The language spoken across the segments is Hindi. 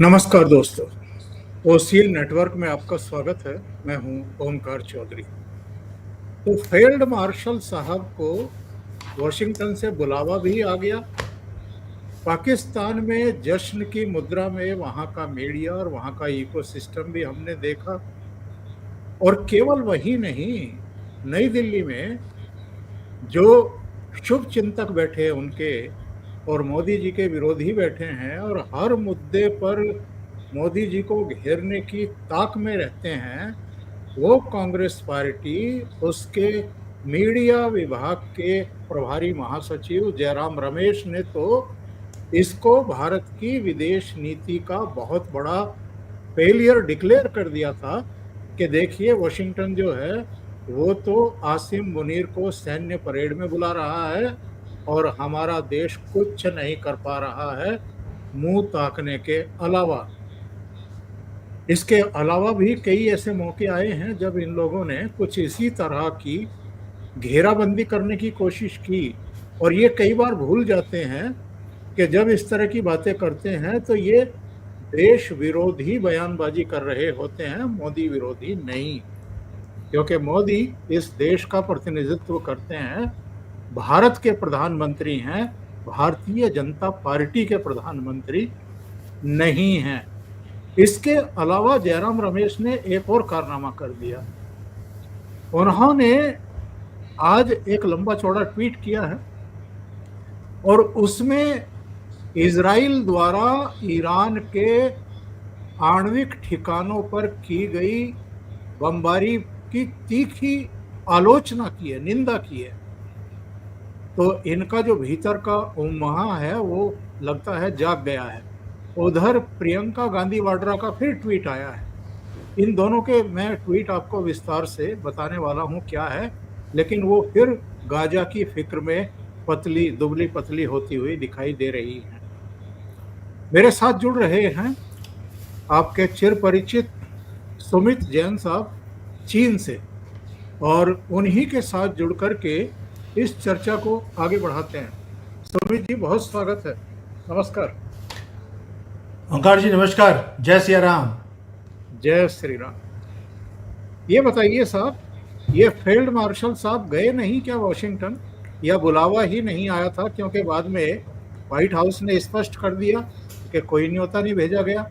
नमस्कार दोस्तों। ओसीएल नेटवर्क में आपका स्वागत है। मैं हूं ओमकार चौधरी। तो फील्ड मार्शल साहब को वॉशिंगटन से बुलावा भी आ गया। पाकिस्तान में जश्न की मुद्रा में वहां का मीडिया और वहां का इकोसिस्टम भी हमने देखा। और केवल वही नहीं, नई दिल्ली में जो शुभ चिंतक बैठे उनके और मोदी जी के विरोधी बैठे हैं और हर मुद्दे पर मोदी जी को घेरने की ताक में रहते हैं, वो कांग्रेस पार्टी, उसके मीडिया विभाग के प्रभारी महासचिव जयराम रमेश ने तो इसको भारत की विदेश नीति का बहुत बड़ा फेलियर डिक्लेयर कर दिया था कि देखिए वॉशिंगटन जो है वो तो आसिम मुनीर को सैन्य परेड में बुला रहा है और हमारा देश कुछ नहीं कर पा रहा है मुंह ताकने के अलावा। इसके अलावा भी कई ऐसे मौके आए हैं जब इन लोगों ने कुछ इसी तरह की घेराबंदी करने की कोशिश की। और ये कई बार भूल जाते हैं कि जब इस तरह की बातें करते हैं तो ये देश विरोधी बयानबाजी कर रहे होते हैं, मोदी विरोधी नहीं। क्योंकि मोदी इस देश का प्रतिनिधित्व करते हैं, भारत के प्रधानमंत्री हैं, भारतीय जनता पार्टी के प्रधानमंत्री नहीं हैं। इसके अलावा जयराम रमेश ने एक और कारनामा कर दिया। उन्होंने आज एक लंबा चौड़ा ट्वीट किया है और उसमें इजराइल द्वारा ईरान के आणविक ठिकानों पर की गई बमबारी की तीखी आलोचना की है, निंदा की है। तो इनका जो भीतर का उम्महा है वो लगता है जाग गया है। उधर प्रियंका गांधी वाड्रा का फिर ट्वीट आया है। इन दोनों के मैं ट्वीट आपको विस्तार से बताने वाला हूं क्या है, लेकिन वो फिर गाजा की फिक्र में पतली दुबली पतली होती हुई दिखाई दे रही हैं। मेरे साथ जुड़ रहे हैं आपके चिर परिचित सुमित जैन साहब चीन से, और उन्हीं के साथ जुड़ करके इस चर्चा को आगे बढ़ाते हैं। सुमित जी, बहुत स्वागत है। नमस्कार। ओंकार जी नमस्कार। जय सिया राम। जय श्री राम। ये बताइए साहब, ये फील्ड मार्शल साहब गए नहीं क्या वॉशिंगटन, या बुलावा ही नहीं आया था? क्योंकि बाद में व्हाइट हाउस ने स्पष्ट कर दिया कि कोई न्योता नहीं भेजा गया।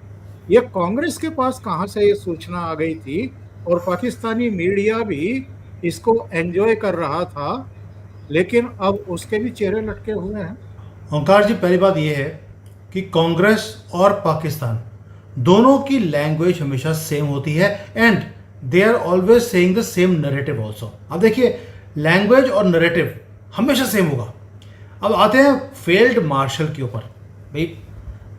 ये कांग्रेस के पास कहाँ से ये सूचना आ गई थी? और पाकिस्तानी मीडिया भी इसको एंजॉय कर रहा था, लेकिन अब उसके भी चेहरे लटके हुए हैं। ओंकार जी, पहली बात यह है कि कांग्रेस और पाकिस्तान दोनों की लैंग्वेज हमेशा सेम होती है and they are always saying the same narrative also. अब देखिए, लैंग्वेज और नरेटिव हमेशा सेम होगा। अब आते हैं फेल्ड मार्शल के ऊपर। भाई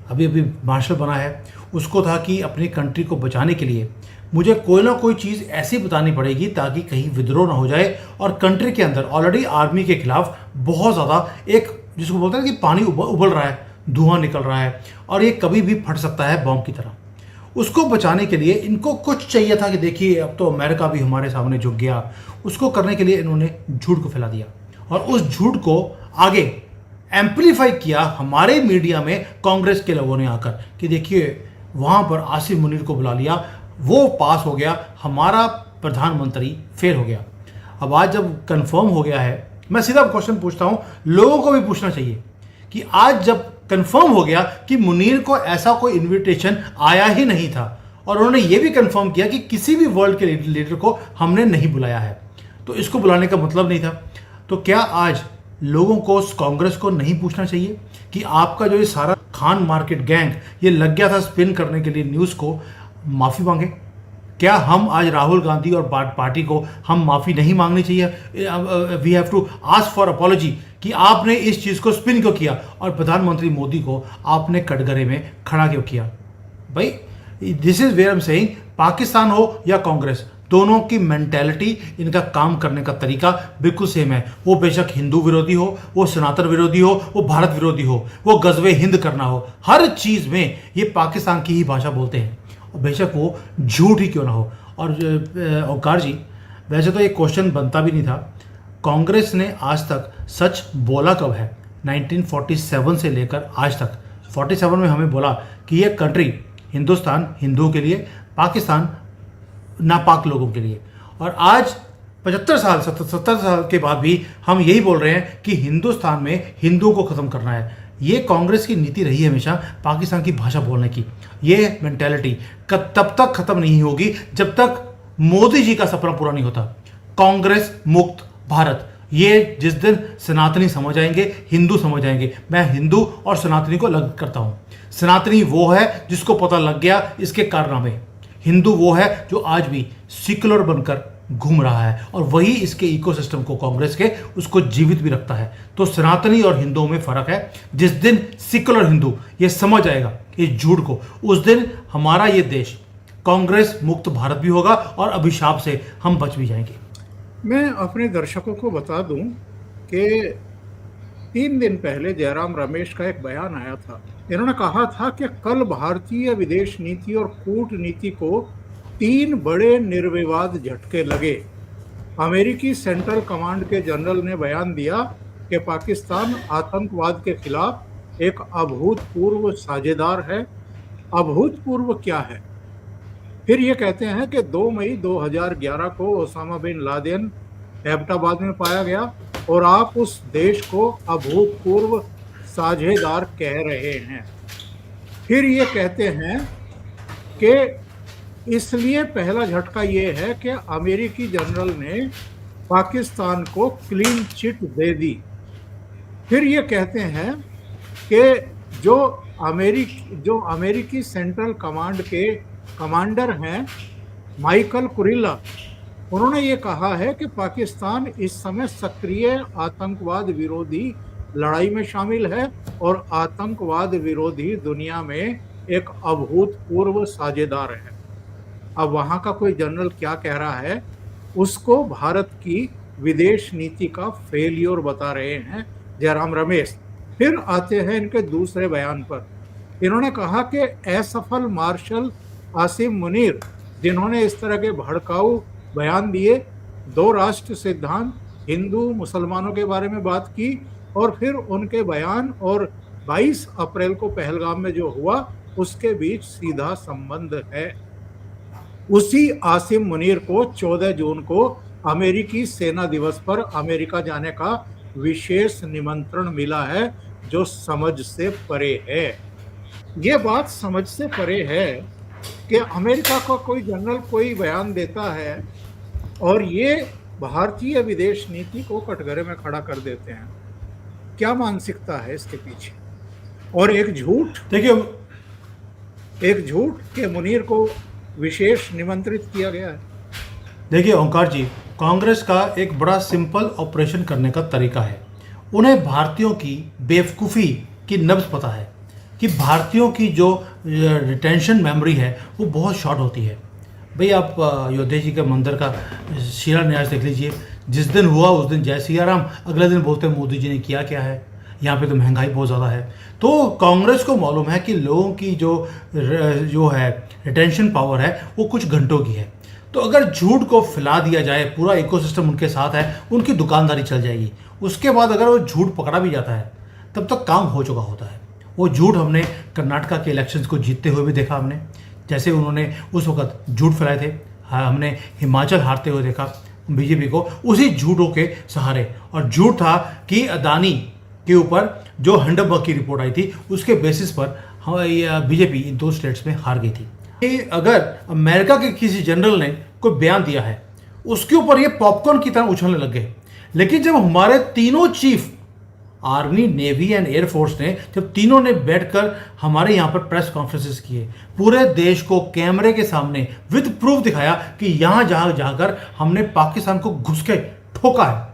अभी अभी मार्शल बना है, उसको था कि अपनी कंट्री को बचाने के लिए मुझे कोई ना कोई चीज़ ऐसी बतानी पड़ेगी ताकि कहीं विद्रोह ना हो जाए। और कंट्री के अंदर ऑलरेडी आर्मी के खिलाफ बहुत ज़्यादा एक जिसको बोलते हैं कि पानी उबल रहा है, धुआं निकल रहा है और ये कभी भी फट सकता है बॉम्ब की तरह। उसको बचाने के लिए इनको कुछ चाहिए था कि देखिए अब तो अमेरिका भी हमारे सामने झुक गया। उसको करने के लिए इन्होंने झूठ को फैला दिया और उस झूठ को आगे एम्पलीफाई किया हमारे मीडिया में कांग्रेस के लोगों ने आकर कि देखिए वहाँ पर आसिम मुनीर को बुला लिया, वो पास हो गया, हमारा प्रधानमंत्री फेल हो गया। अब आज जब कंफर्म हो गया है, मैं सीधा क्वेश्चन पूछता हूँ, लोगों को भी पूछना चाहिए कि आज जब कंफर्म हो गया कि मुनीर को ऐसा कोई इनविटेशन आया ही नहीं था और उन्होंने ये भी कंफर्म किया कि किसी भी वर्ल्ड के लीडर को हमने नहीं बुलाया है, तो इसको बुलाने का मतलब नहीं था। तो क्या आज लोगों को, कांग्रेस को नहीं पूछना चाहिए कि आपका जो ये सारा खान मार्केट गैंग ये लग गया था स्पिन करने के लिए न्यूज़ को, माफ़ी मांगे? क्या हम आज राहुल गांधी और पार्टी को हम माफ़ी नहीं मांगनी चाहिए? We have to ask for apology कि आपने इस चीज़ को स्पिन क्यों किया और प्रधानमंत्री मोदी को आपने कटघरे में खड़ा क्यों किया? भाई this is where I am saying, Pakistan हो या कांग्रेस, दोनों की मेंटेलिटी, इनका काम करने का तरीका बिल्कुल सेम है। वो बेशक हिंदू विरोधी हो, वो सनातन विरोधी हो, वो भारत विरोधी हो, वो गजवे हिंद करना हो, हर चीज़ में ये पाकिस्तान की ही भाषा बोलते हैं, और बेशक वो झूठ ही क्यों ना हो। और ओंकार जी, वैसे तो ये क्वेश्चन बनता भी नहीं था, कांग्रेस ने आज तक सच बोला कब है? 1947 से लेकर आज तक 47 में हमें बोला कि ये कंट्री हिंदुस्तान हिंदुओं के लिए, पाकिस्तान नापाक लोगों के लिए। और आज 75 साल 70 साल के बाद भी हम यही बोल रहे हैं कि हिंदुस्तान में हिंदुओं को ख़त्म करना है। ये कांग्रेस की नीति रही है हमेशा, पाकिस्तान की भाषा बोलने की। ये मेंटेलिटी तब तक ख़त्म नहीं होगी जब तक मोदी जी का सपना पूरा नहीं होता, कांग्रेस मुक्त भारत। ये जिस दिन सनातनी समझ आएंगे, हिंदू समझ आएंगे। मैं हिंदू और सनातनी को अलग करता हूँ। सनातनी वो है जिसको पता लग गया इसके कारनामे, हिंदू वो है जो आज भी सेक्युलर बनकर घूम रहा है और वही इसके इकोसिस्टम को, कांग्रेस के, उसको जीवित भी रखता है। तो सनातनी और हिंदुओं में फर्क है। जिस दिन सेक्युलर हिंदू ये समझ आएगा इस झूठ को, उस दिन हमारा ये देश कांग्रेस मुक्त भारत भी होगा और अभिशाप से हम बच भी जाएंगे। मैं अपने दर्शकों को बता दूं कि 3 दिन पहले जयराम रमेश का एक बयान आया था। इन्होंने कहा था कि कल भारतीय विदेश नीति और कूटनीति को 3 बड़े निर्विवाद झटके लगे। अमेरिकी सेंट्रल कमांड के जनरल ने बयान दिया कि पाकिस्तान आतंकवाद के खिलाफ एक अभूतपूर्व साझेदार है। अभूतपूर्व क्या है? फिर ये कहते हैं कि 2 मई 2011 को ओसामा बिन लादेन एबटाबाद में पाया गया और आप उस देश को अभूतपूर्व साझेदार कह रहे हैं। फिर ये कहते हैं कि इसलिए पहला झटका ये है कि अमेरिकी जनरल ने पाकिस्तान को क्लीन चिट दे दी। फिर ये कहते हैं कि जो अमेरिकी सेंट्रल कमांड के कमांडर हैं माइकल कुरिल्ला, उन्होंने ये कहा है कि पाकिस्तान इस समय सक्रिय आतंकवाद विरोधी लड़ाई में शामिल है और आतंकवाद विरोधी दुनिया में एक अभूतपूर्व साझेदार है। अब वहाँ का कोई जनरल क्या कह रहा है, उसको भारत की विदेश नीति का फेलियर बता रहे हैं जयराम रमेश। फिर आते हैं इनके दूसरे बयान पर। इन्होंने कहा कि असफल मार्शल आसिम मुनीर, जिन्होंने इस तरह के भड़काऊ बयान दिए, 2 राष्ट्र सिद्धांत, हिंदू मुसलमानों के बारे में बात की और फिर उनके बयान और 22 अप्रैल को पहलगाम में जो हुआ उसके बीच सीधा संबंध है। उसी आसिम मुनीर को 14 जून को अमेरिकी सेना दिवस पर अमेरिका जाने का विशेष निमंत्रण मिला है, जो समझ से परे है। ये बात समझ से परे है कि अमेरिका का कोई जनरल कोई बयान देता है और ये भारतीय विदेश नीति को कटघरे में खड़ा कर देते हैं। क्या मानसिकता है इसके पीछे? और एक झूठ के मुनीर को विशेष निमंत्रित किया गया है। देखिए ओंकार जी, कांग्रेस का एक बड़ा सिंपल ऑपरेशन करने का तरीका है। उन्हें भारतीयों की बेवकूफ़ी की नब्ज़ पता है कि भारतीयों की जो रिटेंशन मेमोरी है वो बहुत शॉर्ट होती है। भाई आप अयोध्या जी के मंदिर का शिलान्यास देख लीजिए, जिस दिन हुआ उस दिन जय सिया राम, अगले दिन बोलते हैं मोदी जी ने किया क्या है, यहाँ पे तो महंगाई बहुत ज़्यादा है। तो कांग्रेस को मालूम है कि लोगों की जो है रिटेंशन पावर है वो कुछ घंटों की है। तो अगर झूठ को फैला दिया जाए, पूरा इकोसिस्टम उनके साथ है, उनकी दुकानदारी चल जाएगी। उसके बाद अगर वो झूठ पकड़ा भी जाता है तब तक काम हो चुका होता है। वो झूठ हमने कर्नाटका के इलेक्शंस को जीतते हुए भी देखा हमने, जैसे उन्होंने उस वक्त झूठ फैलाए थे। हाँ, हमने हिमाचल हारते हुए देखा बीजेपी को उसी झूठों के सहारे। और झूठ था कि अदानी के ऊपर जो हंडबक की रिपोर्ट आई थी उसके बेसिस पर बीजेपी इन 2 स्टेट्स में हार गई थी। कि अगर अमेरिका के किसी जनरल ने कोई बयान दिया है उसके ऊपर ये पॉपकॉर्न की तरह उछलने लग गए। लेकिन जब हमारे तीनों chief army, navy and air force ने, जब तीनों ने बैठकर हमारे यहाँ पर प्रेस कॉन्फ्रेंसेस किए, पूरे देश को कैमरे के सामने विद प्रूफ दिखाया कि यहाँ जाकर हमने पाकिस्तान को घुस के ठोका है,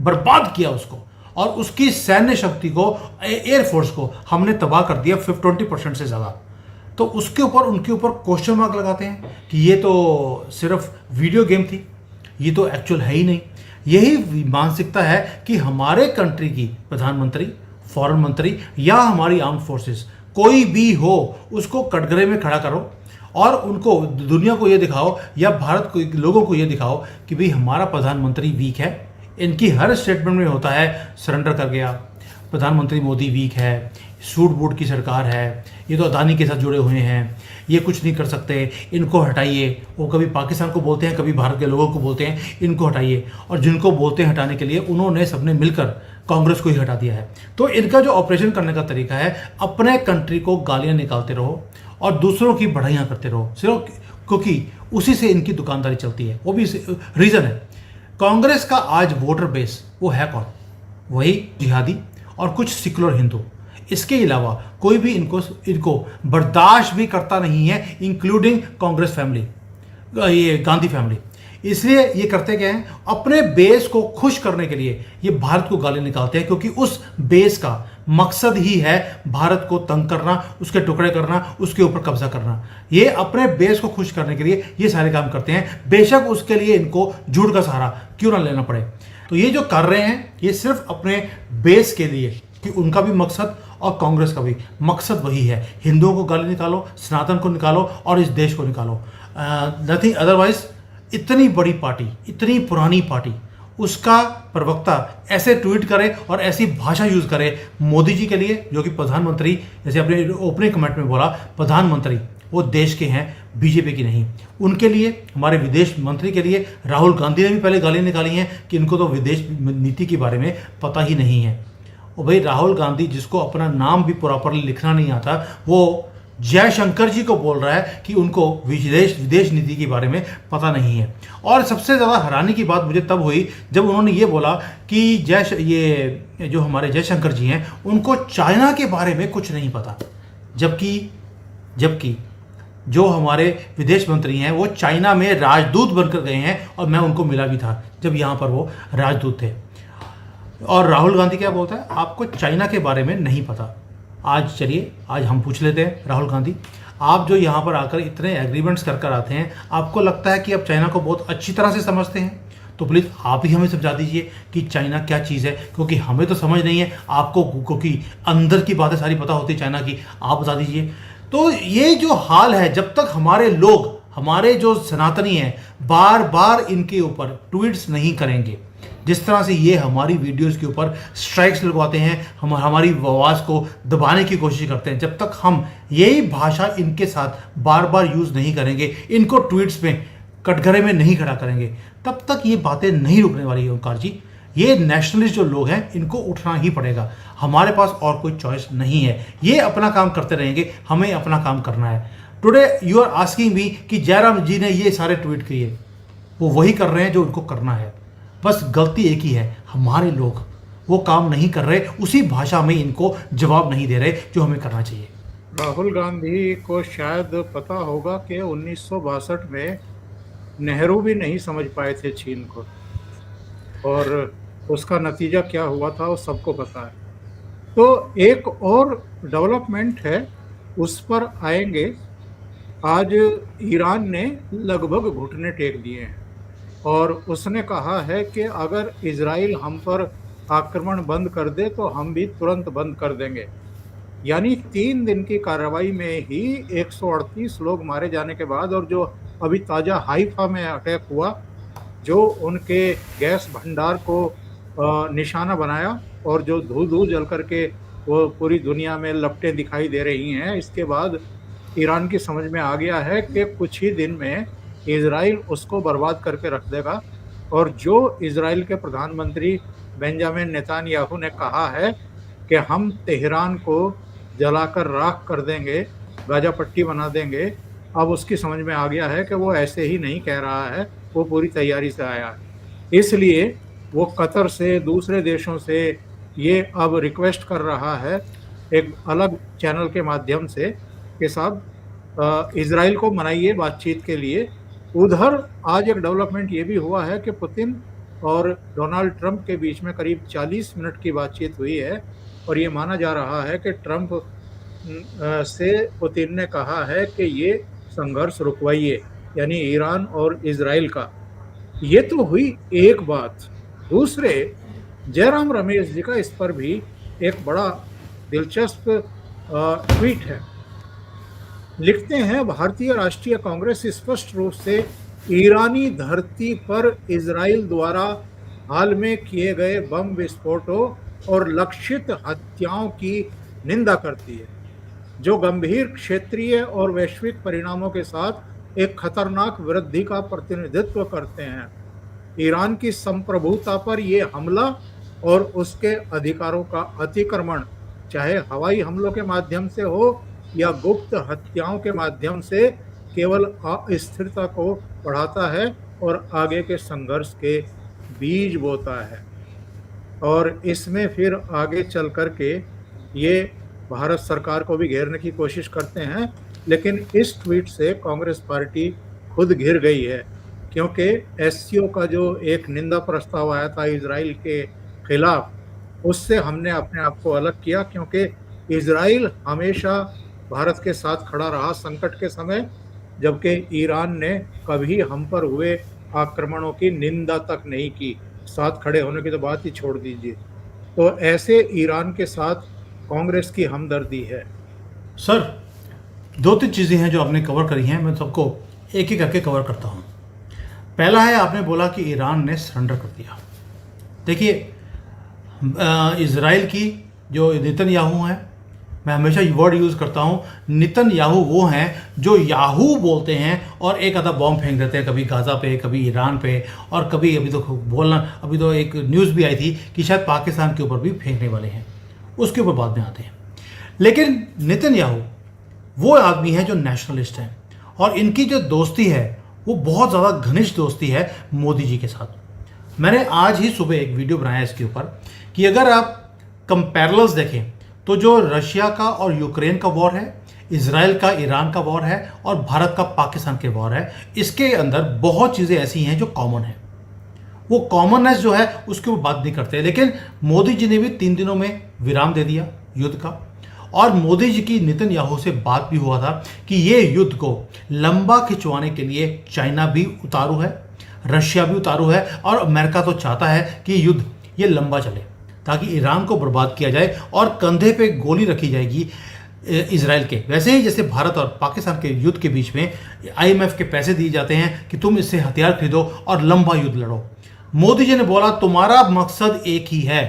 बर्बाद किया उसको, और उसकी सैन्य शक्ति को, एयरफोर्स को हमने तबाह कर दिया 20% से ज़्यादा। तो उसके ऊपर उनके ऊपर क्वेश्चन मार्क लगाते हैं कि ये तो सिर्फ वीडियो गेम थी, ये तो एक्चुअल है ही नहीं। यही मानसिकता है कि हमारे कंट्री की प्रधानमंत्री, फॉरेन मंत्री या हमारी आर्म फोर्सेस कोई भी हो, उसको कटघरे में खड़ा करो और उनको, दुनिया को ये दिखाओ या भारत को, लोगों को ये दिखाओ कि भाई हमारा प्रधानमंत्री वीक है। इनकी हर स्टेटमेंट में होता है सरेंडर कर गया, प्रधानमंत्री मोदी वीक है, सूट बूट की सरकार है, ये तो अदानी के साथ जुड़े हुए हैं, ये कुछ नहीं कर सकते, इनको हटाइए। वो कभी पाकिस्तान को बोलते हैं, कभी भारत के लोगों को बोलते हैं इनको हटाइए, और जिनको बोलते हैं हटाने के लिए उन्होंने सबने मिलकर कांग्रेस को ही हटा दिया है। तो इनका जो ऑपरेशन करने का तरीका है, अपने कंट्री को गालियाँ निकालते रहो और दूसरों की बढ़ाइयाँ करते रहो, सिर्फ क्योंकि उसी से इनकी दुकानदारी चलती है। वो भी रीज़न है। कांग्रेस का आज वोटर बेस वो है कौन? वही जिहादी और कुछ सेकुलर हिंदू। इसके अलावा कोई भी इनको बर्दाश्त भी करता नहीं है, इंक्लूडिंग कांग्रेस फैमिली, ये गांधी फैमिली। इसलिए ये करते क्या हैं, अपने बेस को खुश करने के लिए ये भारत को गाली निकालते हैं, क्योंकि उस बेस का मकसद ही है भारत को तंग करना, उसके टुकड़े करना, उसके ऊपर कब्जा करना। ये अपने बेस को खुश करने के लिए ये सारे काम करते हैं, बेशक उसके लिए इनको झूठ का सहारा क्यों ना लेना पड़े। तो ये जो कर रहे हैं ये सिर्फ अपने बेस के लिए, कि उनका भी मकसद और कांग्रेस का भी मकसद वही है, हिंदुओं को गाली निकालो, सनातन को निकालो और इस देश को निकालो, नथिंग अदरवाइज। इतनी बड़ी पार्टी, इतनी पुरानी पार्टी, उसका प्रवक्ता ऐसे ट्वीट करे और ऐसी भाषा यूज़ करे मोदी जी के लिए, जो कि प्रधानमंत्री, जैसे अपने ओपनिंग कमेंट में बोला, प्रधानमंत्री वो देश के हैं, बीजेपी की नहीं। उनके लिए, हमारे विदेश मंत्री के लिए राहुल गांधी ने भी पहले गाली निकाली हैं कि इनको तो विदेश नीति के बारे में पता ही नहीं है। और भाई राहुल गांधी, जिसको अपना नाम भी प्रॉपरली लिखना नहीं आता, वो जयशंकर जी को बोल रहा है कि उनको विदेश नीति के बारे में पता नहीं है। और सबसे ज़्यादा हैरानी की बात मुझे तब हुई जब उन्होंने ये बोला कि ये जो हमारे जयशंकर जी हैं उनको चाइना के बारे में कुछ नहीं पता, जबकि जो हमारे विदेश मंत्री हैं वो चाइना में राजदूत बनकर गए हैं, और मैं उनको मिला भी था जब यहाँ पर वो राजदूत थे। और राहुल गांधी क्या बोलता है, आपको चाइना के बारे में नहीं पता। आज चलिए, आज हम पूछ लेते हैं राहुल गांधी, आप जो यहाँ पर आकर इतने एग्रीमेंट्स कर आते हैं, आपको लगता है कि आप चाइना को बहुत अच्छी तरह से समझते हैं? तो प्लीज़ आप ही हमें समझा दीजिए कि चाइना क्या चीज़ है, क्योंकि हमें तो समझ नहीं है, आपको क्योंकि अंदर की बातें सारी पता होती है चाइना की, आप बता दीजिए। तो ये जो हाल है, जब तक हमारे लोग, हमारे जो सनातनी हैं, बार बार इनके ऊपर ट्वीट्स नहीं करेंगे, जिस तरह से ये हमारी वीडियोस के ऊपर स्ट्राइक्स लगवाते हैं, हमारी आवाज़ को दबाने की कोशिश करते हैं, जब तक हम यही भाषा इनके साथ बार बार यूज़ नहीं करेंगे, इनको ट्वीट्स में कटघरे में नहीं खड़ा करेंगे, तब तक ये बातें नहीं रुकने वाली है। ओंकार जी, ये नेशनलिस्ट जो लोग हैं इनको उठना ही पड़ेगा, हमारे पास और कोई चॉइस नहीं है। ये अपना काम करते रहेंगे, हमें अपना काम करना है। Today you are asking me कि जयराम जी ने ये सारे ट्वीट किए, वो वही कर रहे हैं जो उनको करना है, बस गलती एक ही है, हमारे लोग वो काम नहीं कर रहे, उसी भाषा में इनको जवाब नहीं दे रहे जो हमें करना चाहिए। राहुल गांधी को शायद पता होगा कि 1962 में नेहरू भी नहीं समझ पाए थे चीन को, और उसका नतीजा क्या हुआ था वो सबको पता है। तो एक और डेवलपमेंट है, उस पर आएंगे। आज ईरान ने लगभग घुटने टेक दिए हैं और उसने कहा है कि अगर इजराइल हम पर आक्रमण बंद कर दे तो हम भी तुरंत बंद कर देंगे। यानी 3 दिन की कार्रवाई में ही 138 लोग मारे जाने के बाद, और जो अभी ताज़ा हाइफा में अटैक हुआ, जो उनके गैस भंडार को निशाना बनाया और जो धूल धूल जल करके वो पूरी दुनिया में लपटें दिखाई दे रही हैं, इसके बाद ईरान की समझ में आ गया है कि कुछ ही दिन में इजराइल उसको बर्बाद करके रख देगा। और जो इजराइल के प्रधानमंत्री बेंजामिन नेतान्याहू ने कहा है कि हम तेहरान को जलाकर राख कर देंगे, गाजा पट्टी बना देंगे, अब उसकी समझ में आ गया है कि वो ऐसे ही नहीं कह रहा है, वो पूरी तैयारी से आया है। इसलिए वो कतर से, दूसरे देशों से ये अब रिक्वेस्ट कर रहा है एक अलग चैनल के माध्यम से कि साहब इजराइल को मनाइए बातचीत के लिए। उधर आज एक डेवलपमेंट ये भी हुआ है कि पुतिन और डोनाल्ड ट्रंप के बीच में करीब 40 मिनट की बातचीत हुई है, और ये माना जा रहा है कि ट्रंप से पुतिन ने कहा है कि ये संघर्ष रुकवाइए, यानी ईरान और इजराइल का। ये तो हुई एक बात। दूसरे, जयराम रमेश जी का इस पर भी एक बड़ा दिलचस्प ट्वीट है। लिखते हैं, भारतीय राष्ट्रीय कांग्रेस स्पष्ट रूप से ईरानी धरती पर इजराइल द्वारा हाल में किए गए बम विस्फोटों और लक्षित हत्याओं की निंदा करती है, जो गंभीर क्षेत्रीय और वैश्विक परिणामों के साथ एक खतरनाक वृद्धि का प्रतिनिधित्व करते हैं। ईरान की संप्रभुता पर यह हमला और उसके अधिकारों का अतिक्रमण, चाहे हवाई हमलों के माध्यम से हो या गुप्त हत्याओं के माध्यम से, केवल अस्थिरता को बढ़ाता है और आगे के संघर्ष के बीज बोता है। और इसमें फिर आगे चल कर के ये भारत सरकार को भी घेरने की कोशिश करते हैं, लेकिन इस ट्वीट से कांग्रेस पार्टी खुद घिर गई है, क्योंकि एससीओ का जो एक निंदा प्रस्ताव आया था इजराइल के खिलाफ, उससे हमने अपने आप को अलग किया, क्योंकि इजराइल हमेशा भारत के साथ खड़ा रहा संकट के समय, जबकि ईरान ने कभी हम पर हुए आक्रमणों की निंदा तक नहीं की, साथ खड़े होने की तो बात ही छोड़ दीजिए। तो ऐसे ईरान के साथ कांग्रेस की हमदर्दी है। सर, 2-3 चीज़ें हैं जो आपने कवर करी हैं, मैं सबको एक एक करके कवर करता हूं। पहला है, आपने बोला कि ईरान ने सरेंडर कर दिया। देखिए, इजराइल की जो नेतन्याहू हैं, मैं हमेशा ये वर्ड यूज़ करता हूँ, नेतन्याहू वो हैं जो याहू बोलते हैं और एक आधा बॉम्ब फेंक देते हैं, कभी गाज़ा पे, कभी ईरान पे, और कभी अभी तो एक न्यूज़ भी आई थी कि शायद पाकिस्तान के ऊपर भी फेंकने वाले हैं, उसके ऊपर बाद में आते हैं। लेकिन नेतन्याहू वो आदमी है जो नेशनलिस्ट हैं, और इनकी जो दोस्ती है वो बहुत ज़्यादा घनिष्ठ दोस्ती है मोदी जी के साथ। मैंने आज ही सुबह एक वीडियो बनाया इसके ऊपर कि अगर आप कंपैरेल्स देखें तो जो रशिया का और यूक्रेन का वॉर है, इजराइल का ईरान का वॉर है, और भारत का पाकिस्तान के वॉर है, इसके अंदर बहुत चीज़ें ऐसी हैं जो कॉमन है। वो कॉमननेस जो है उसके ऊपर बात नहीं करते, लेकिन मोदी जी ने भी 3 दिनों में विराम दे दिया युद्ध का, और मोदी जी की नेतन्याहू से बात भी हुआ था कि ये युद्ध को लंबा खिंचवाने के लिए चाइना भी उतारू है, रशिया भी उतारू है, और अमेरिका तो चाहता है कि युद्ध ये लंबा चले ताकि ईरान को बर्बाद किया जाए और कंधे पे गोली रखी जाएगी इजराइल के। वैसे ही जैसे भारत और पाकिस्तान के युद्ध के बीच में IMF के पैसे दिए जाते हैं कि तुम इससे हथियार खरीदो और लंबा युद्ध लड़ो, मोदी जी ने बोला तुम्हारा मकसद एक ही है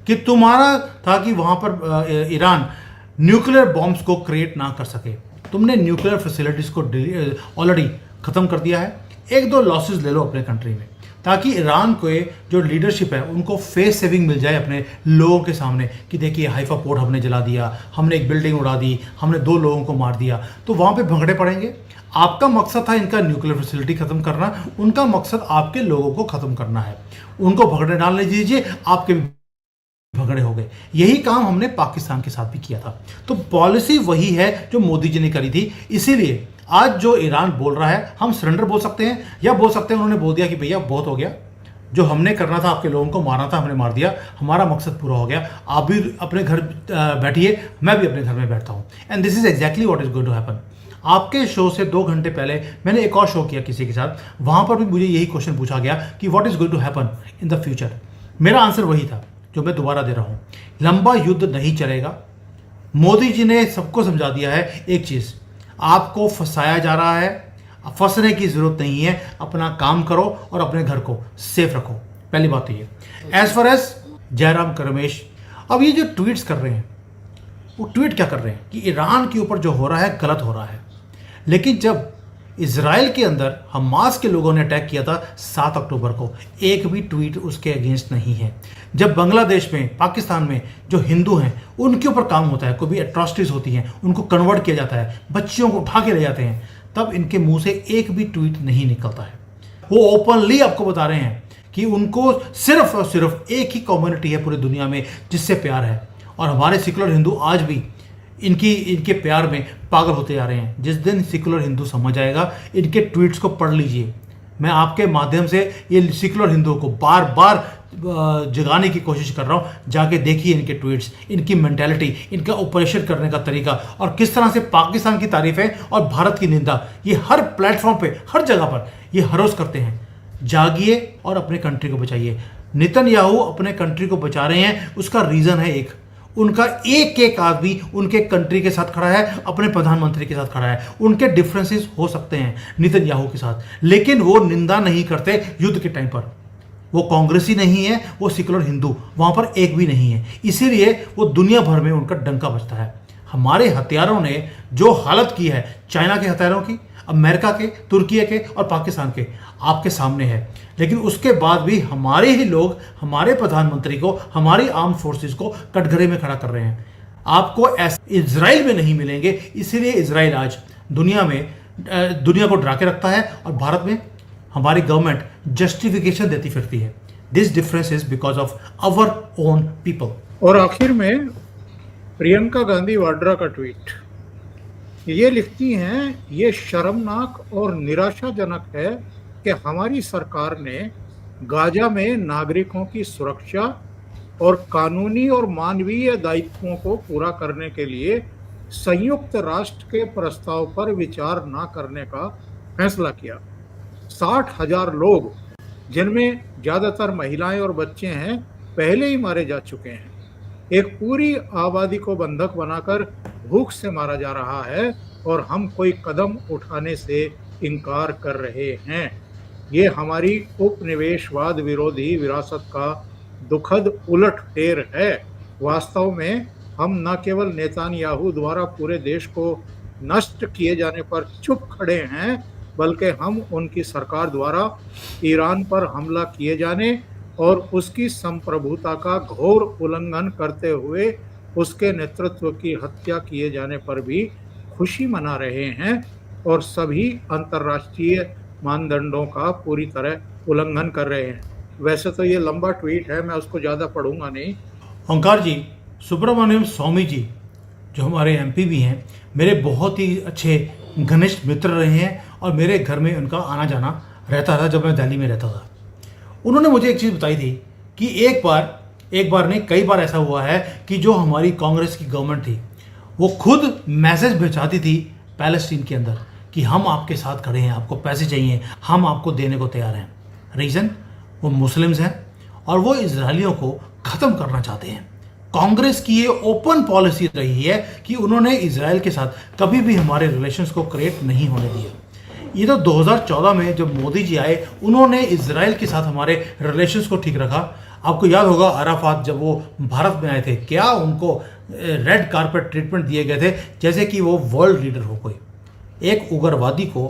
कि तुम्हारा था कि वहाँ पर ईरान न्यूक्लियर बॉम्ब्स को क्रिएट ना कर सके। तुमने न्यूक्लियर फैसिलिटीज को ऑलरेडी ख़त्म कर दिया है, 1-2 लॉसेस ले लो अपने कंट्री में, ताकि ईरान को जो लीडरशिप है उनको फेस सेविंग मिल जाए अपने लोगों के सामने कि देखिए हाइफा पोर्ट हमने जला दिया, हमने एक बिल्डिंग उड़ा दी, हमने 2 लोगों को मार दिया, तो वहाँ पे भगड़े पड़ेंगे। आपका मकसद था इनका न्यूक्लियर फैसिलिटी ख़त्म करना, उनका मकसद आपके लोगों को ख़त्म करना है, उनको भगड़े डालने दीजिए, आपके भगड़े हो गए। यही काम हमने पाकिस्तान के साथ भी किया था। तो पॉलिसी वही है जो मोदी जी ने करी थी। इसीलिए आज जो ईरान बोल रहा है, हम सरेंडर बोल सकते हैं या बोल सकते हैं उन्होंने बोल दिया कि भैया बहुत हो गया, जो हमने करना था आपके लोगों को मारना था हमने मार दिया, हमारा मकसद पूरा हो गया, आप भी अपने घर बैठिए, मैं भी अपने घर में बैठता हूँ। And this is exactly what is going to happen. आपके शो से 2 घंटे पहले मैंने एक और शो किया किसी के साथ, वहाँ पर भी मुझे यही क्वेश्चन पूछा गया कि what is going to happen in the future. मेरा आंसर वही था जो मैं दोबारा दे रहा हूँ, लंबा युद्ध नहीं चलेगा। मोदी जी ने सबको समझा दिया है एक चीज़, आपको फंसाया जा रहा है, फंसने की ज़रूरत नहीं है, अपना काम करो और अपने घर को सेफ रखो। पहली बात तो ये। As far as Jairam Ramesh, अब ये जो ट्वीट्स कर रहे हैं, वो ट्वीट क्या कर रहे हैं कि ईरान के ऊपर जो हो रहा है गलत हो रहा है, लेकिन जब इजराइल के अंदर हमास के लोगों ने अटैक किया था 7 अक्टूबर को, एक भी ट्वीट उसके अगेंस्ट नहीं है। जब बांग्लादेश में, पाकिस्तान में जो हिंदू हैं उनके ऊपर काम होता है, कोई भी एट्रॉसिटीज होती हैं, उनको कन्वर्ट किया जाता है, बच्चियों को उठा के ले जाते हैं, तब इनके मुंह से एक भी ट्वीट नहीं निकलता है। वो ओपनली आपको बता रहे हैं कि उनको सिर्फ और सिर्फ एक ही कम्युनिटी है पूरी दुनिया में जिससे प्यार है, और हमारे सेकुलर हिंदू आज भी इनके प्यार में पागल होते जा रहे हैं। जिस दिन सेकुलर हिंदू समझ आएगा, इनके ट्वीट्स को पढ़ लीजिए। मैं आपके माध्यम से ये सेकुलर हिंदुओं को बार बार जगाने की कोशिश कर रहा हूँ, जाके देखिए इनके ट्वीट्स, इनकी मेंटालिटी, इनका ऑपरेशन करने का तरीका, और किस तरह से पाकिस्तान की तारीफें और भारत की निंदा ये हर प्लेटफॉर्म पे, हर जगह पर ये हर रोज करते हैं। जागिए और अपने कंट्री को बचाइए। नेतन्याहू अपने कंट्री को बचा रहे हैं, उसका रीज़न है एक, उनका एक एक आदमी उनके कंट्री के साथ खड़ा है, अपने प्रधानमंत्री के साथ खड़ा है। उनके डिफरेंसेस हो सकते हैं नेतन्याहू के साथ, लेकिन वो निंदा नहीं करते युद्ध के टाइम पर। वो कांग्रेसी नहीं है, वो सेकुलर हिंदू वहाँ पर एक भी नहीं है। इसीलिए वो दुनिया भर में उनका डंका बजता है। हमारे हथियारों ने जो हालत की है, चाइना के हथियारों की, अमेरिका के, तुर्की के और पाकिस्तान के, आपके सामने है। लेकिन उसके बाद भी हमारे ही लोग हमारे प्रधानमंत्री को, हमारी आर्म फोर्सेस को कटघरे में खड़ा कर रहे हैं। आपको ऐसे इजराइल में नहीं मिलेंगे। इसीलिए इजराइल आज दुनिया को डरा के रखता है और भारत में हमारी गवर्नमेंट जस्टिफिकेशन देती फिरती है। This difference is because of our own people. और आखिर में प्रियंका गांधी वाड्रा का ट्वीट, ये लिखती हैं, ये शर्मनाक और निराशाजनक है कि हमारी सरकार ने गाजा में नागरिकों की सुरक्षा और कानूनी और मानवीय दायित्वों को पूरा करने के लिए संयुक्त राष्ट्र के प्रस्ताव पर विचार न करने का फैसला किया। 60,000 लोग, जिनमें ज्यादातर महिलाएं और बच्चे हैं, पहले ही मारे जा चुके हैं। एक पूरी आबादी को बंधक बनाकर भूख से मारा जा रहा है और हम कोई कदम उठाने से इनकार कर रहे हैं। ये हमारी उपनिवेशवाद विरोधी विरासत का दुखद उलटफेर है। वास्तव में हम न केवल नेतान्याहू द्वारा पूरे देश को नष्ट किए जाने पर चुप खड़े हैं, बल्कि हम उनकी सरकार द्वारा ईरान पर हमला किए जाने और उसकी संप्रभुता का घोर उल्लंघन करते हुए उसके नेतृत्व की हत्या किए जाने पर भी खुशी मना रहे हैं और सभी अंतर्राष्ट्रीय मानदंडों का पूरी तरह उल्लंघन कर रहे हैं। वैसे तो ये लंबा ट्वीट है, मैं उसको ज़्यादा पढ़ूंगा नहीं। ओंकार जी, सुब्रमण्यम स्वामी जी जो हमारे एमपी भी हैं, मेरे बहुत ही अच्छे घनिष्ठ मित्र रहे हैं और मेरे घर में उनका आना जाना रहता था जब मैं दिल्ली में रहता था। उन्होंने मुझे एक चीज़ बताई थी कि एक बार नहीं, कई बार ऐसा हुआ है कि जो हमारी कांग्रेस की गवर्नमेंट थी वो खुद मैसेज भिजवाती थी पैलेस्टीन के अंदर कि हम आपके साथ खड़े हैं, आपको पैसे चाहिए, हम आपको देने को तैयार हैं। रीज़न, वो मुस्लिम्स हैं और वो इजरायलियों को ख़त्म करना चाहते हैं। कांग्रेस की ये ओपन पॉलिसी रही है कि उन्होंने इजराइल के साथ कभी भी हमारे रिलेशंस को क्रिएट नहीं होने दिया। ये तो 2014 में जब मोदी जी आए, उन्होंने इजराइल के साथ हमारे रिलेशंस को ठीक रखा। आपको याद होगा अराफात जब वो भारत में आए थे, क्या उनको रेड कारपेट ट्रीटमेंट दिए गए थे जैसे कि वो वर्ल्ड लीडर हो कोई। एक उग्रवादी को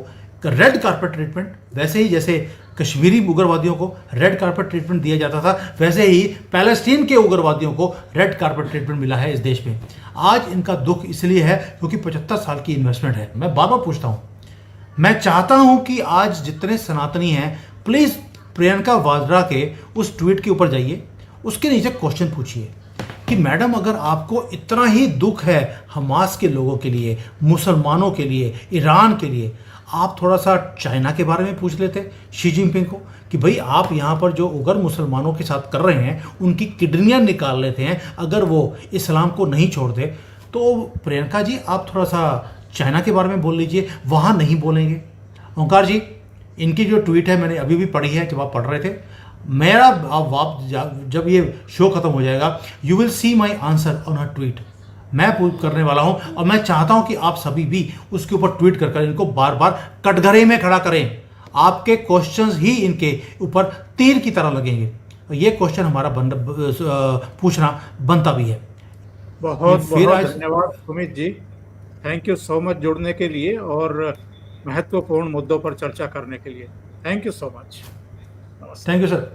रेड कारपेट ट्रीटमेंट, वैसे ही जैसे कश्मीरी उग्रवादियों को रेड कारपेट ट्रीटमेंट दिया जाता था, वैसे ही पैलेस्टीन के उग्रवादियों को रेड कारपेट ट्रीटमेंट मिला है इस देश में। आज इनका दुख इसलिए है क्योंकि 75 साल की इन्वेस्टमेंट है। मैं बार बार पूछता हूँ, मैं चाहता हूं कि आज जितने सनातनी हैं, प्लीज प्रियंका वाड्रा के उस ट्वीट के ऊपर जाइए, उसके नीचे क्वेश्चन पूछिए कि मैडम, अगर आपको इतना ही दुख है हमास के लोगों के लिए, मुसलमानों के लिए, ईरान के लिए, आप थोड़ा सा चाइना के बारे में पूछ लेते शी जिनपिंग को कि भाई आप यहाँ पर जो उगर मुसलमानों के साथ कर रहे हैं उनकी किडनियाँ निकाल लेते हैं, अगर वो इस्लाम को नहीं छोड़ते तो प्रियंका जी आप थोड़ा सा चाइना के बारे में बोल लीजिए, वहाँ नहीं बोलेंगे। ओंकार जी, इनकी जो ट्वीट है मैंने अभी भी पढ़ी है जब आप पढ़ रहे थे। मेरा आप जब ये शो खत्म हो जाएगा, you will see my answer on her tweet. मैं करने वाला हूं और मैं चाहता हूं कि आप सभी भी उसके ऊपर ट्वीट कर इनको बार बार कटघरे में खड़ा करें। आपके क्वेश्चंस ही इनके ऊपर तीर की तरह लगेंगे। ये क्वेश्चन हमारा पूछना बनता भी है। बहुत बहुत धन्यवाद Sumit ji, thank you so much जुड़ने के लिए और महत्वपूर्ण मुद्दों पर चर्चा करने के लिए। Thank you so much. Thank you sir.